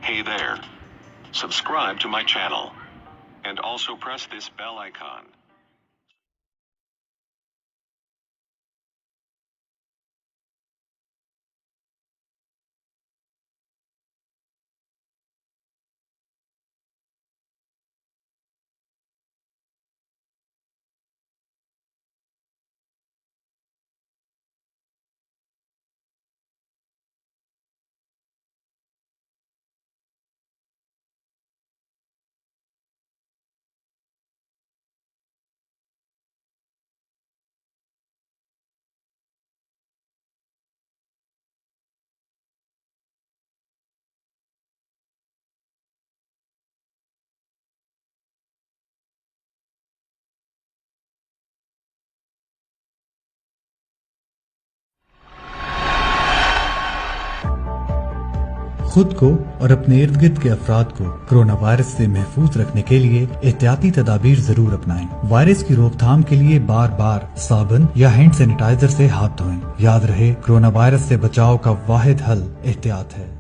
Hey there. Subscribe to my channel. And also press this bell icon. खुद को और अपने इर्द गिर्द के अफराद को कोरोना वायरस से महफूज रखने के लिए एहतियाती तदाबीर जरूर अपनाएं। वायरस की रोकथाम के लिए बार बार साबुन या हैंड सैनिटाइजर से हाथ धोएं। याद रहे, कोरोना वायरस से बचाव का वाहिद हल एहतियात है।